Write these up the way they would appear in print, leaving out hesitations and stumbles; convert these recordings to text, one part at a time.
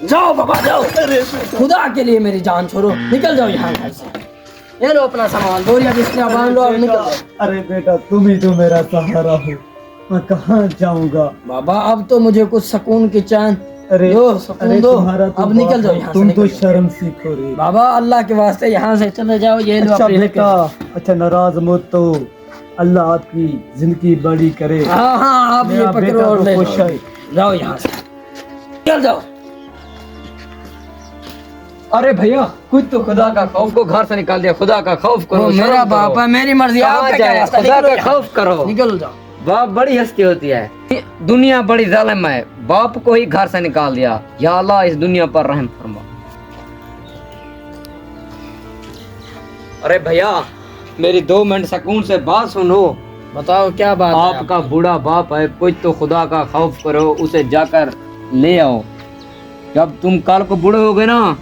जाओ बाबा जाओ, खुदा के लिए मेरी जान छोड़ो, निकल जाओ यहाँ घर से। ये लो अपना सामान, बोरिया बिस्तर बांध लो और निकल जाओ। अरे बेटा तुम ही तो मेरा सहारा हो, मैं कहाँ जाऊंगा। बाबा अब तो मुझे कुछ सुकून की चैन अरे दो, सुकून अरे दो, तुम्हारा तो अब निकल जाओ यहाँ से, तुम तो निकल जाओ। शर्म सीखो रे। बाबा अल्लाह के वास्ते यहाँ से चले जाओ। ये लो अच्छा अपनी बेटा, अच्छा नाराज मत तो, अल्लाह आपकी जिंदगी बड़ी करे। हाँ हाँ आप ये मेरा पकड़ो बेटा और तो ले खुश जाओ। है। जाओ यहाँ से, चल जाओ। अरे भैया कुछ तो खुदा का खौफ को घर से निकाल दिया, खुदा का खौफ करो। मेरा शर्म बाप करो। है, मेरी मर्जी, कहाँ आपका क्या जाए? वास्ता? खुदा निकलो का यहाँ खौफ से, करो। निकल जाओ। बाप बड़ी हस्ती होती है, दुनिया बड़ी जालिम है, बाप को ही घर से निकाल दिया। या अल्लाह इस दुनिया पर रहम फरमा। अरे भैया मेरी 2 मिनट सुकून से बात सुनो। बताओ क्या बात है? आपका बूढ़ा बाप है, कुछ तो खुदा का खौफ करो, उसे जाकर ले आओ। जब तुम कल को बूढ़े हो गए ना,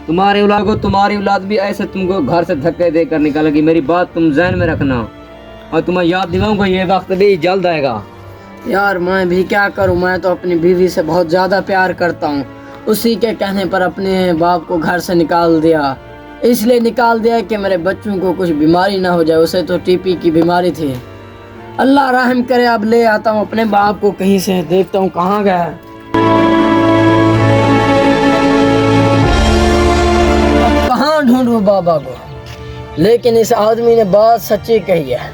तुम्हारी औलाद भी ऐसे तुमको घर से धक्के देकर निकालेगी। मेरी बात तुम ज़हन में रखना, और तुम्हें याद दिलाऊंगा ये वक्त भी जल्द आएगा। यार मैं भी क्या करूं, मैं तो अपनी बीवी से बहुत ज़्यादा प्यार करता हूं। उसी के कहने पर अपने बाप को घर से निकाल दिया, इसलिए निकाल दिया कि मेरे बच्चों को कुछ बीमारी ना हो जाए। उसे तो टीपी की बीमारी थी। अल्लाह रहम करे, अब ले आता हूँ अपने बाप को कहीं से, देखता हूँ कहाँ गया है। अब कहाँ ढूंढूं बाबा को, लेकिन इस आदमी ने बात सच्ची कही है।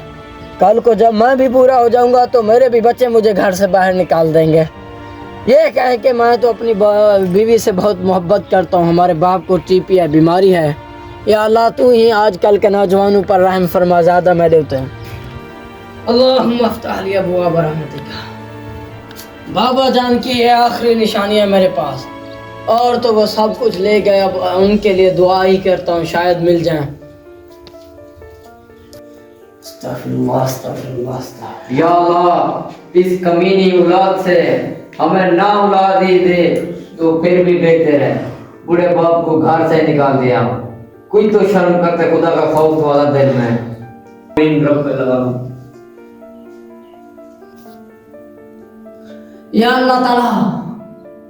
कल को जब मैं भी पूरा हो जाऊंगा तो मेरे भी बच्चे मुझे घर से बाहर निकाल देंगे। ये कहे कि मैं तो अपनी बीवी से बहुत मोहब्बत करता हूँ, हमारे बाप को टीपी है, बीमारी है। या अल्लाह तू ही आजकल के नौजवानों पर रहम फरमा, ज़्यादा मैं देते हैं। अल्लाहुम्मा अफ्तह ली अबवाब रहमतिका। बाबा जान की ये आखिरी निशानी है मेरे पास, और तो वो सब कुछ ले गए। अब उनके लिए दुआ ही करता हूँ, शायद मिल जाए। या अल्लाह इस कमीनी औलाद से हमें ना औलाद ही दे तो फिर भी बेहतर है। बूढ़े बाप को घर से निकाल दिया, कोई तो शर्म करते खुदा का खौफ वाला दिल में। या अल्लाह ताला,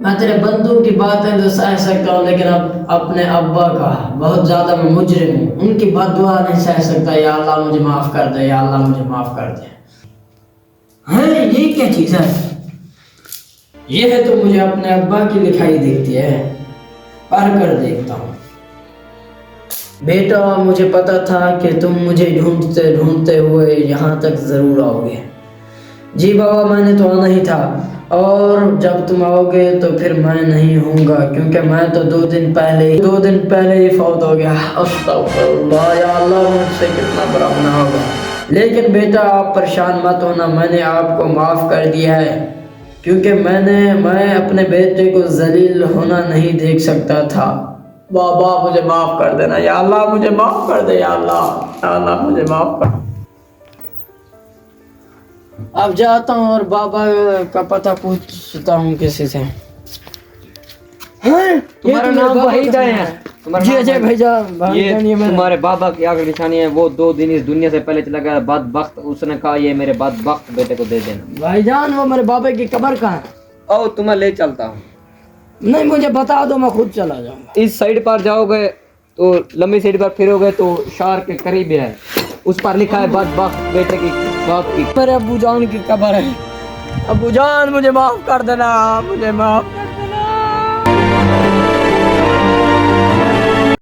मैं तेरे बंदों की बातें तो सह सकता हूँ, लेकिन अब अपने अब्बा का बहुत ज़्यादा मैं मुजरिम हूँ, उनकी बद्दुआ नहीं सह सकता। या अल्लाह मुझे माफ़ कर दे, या अल्लाह मुझे माफ़ कर दे। हैं ये क्या चीज़ है? ये है तो मुझे अपने अब्बा की लिखाई दिखती है, पढ़ कर देखता हूँ। बेटा मुझे पता था कि तुम मुझे ढूंढते ढूंढते हुए यहाँ तक ज़रूर आओगे। जी बाबा मैंने तो आना ही था, और जब तुम आओगे तो फिर मैं नहीं होऊंगा, क्योंकि मैं तो 2 दिन पहले ही फौत हो गया। अस्तगफुरुल्लाह, या अल्लाह मुझसे कितना बड़ा गुनाह होगा। लेकिन बेटा आप परेशान मत होना, मैंने आपको माफ़ कर दिया है, क्योंकि मैं अपने बेटे को जलील होना नहीं देख सकता था। बाबा मुझे माफ़ कर देना, या अल्लाह मुझे माफ़ कर दे, या अल्लाह मुझे माफ़ कर। अब जाता हूँ और बाबा का पता पूछता हूँ किसी से। तुम्हारा नाम वहीद है? जी अजय भैया, ये तुम्हारे बाबा की आखिरी निशानी है। वो 2 दिन इस दुनिया से पहले चला गया, बदबख्त। उसने कहा ये मेरे बदबख्त बेटे को दे देना। भाईजान वो मेरे बाबा की कब्र कहाँ है? आओ तुम्हें ले चलता हूँ। नहीं मुझे बता दो, मैं खुद चला जाऊंगा। इस साइड पर जाओगे तो लंबी साइड पर फिरोगे तो शार के करीब है, उस पर लिखा है बदबख्त बेटे की बाप की। मेरे अब्बू जान की कब्र है। अब्बू जान मुझे माफ कर देना, मुझे माफ कर देना।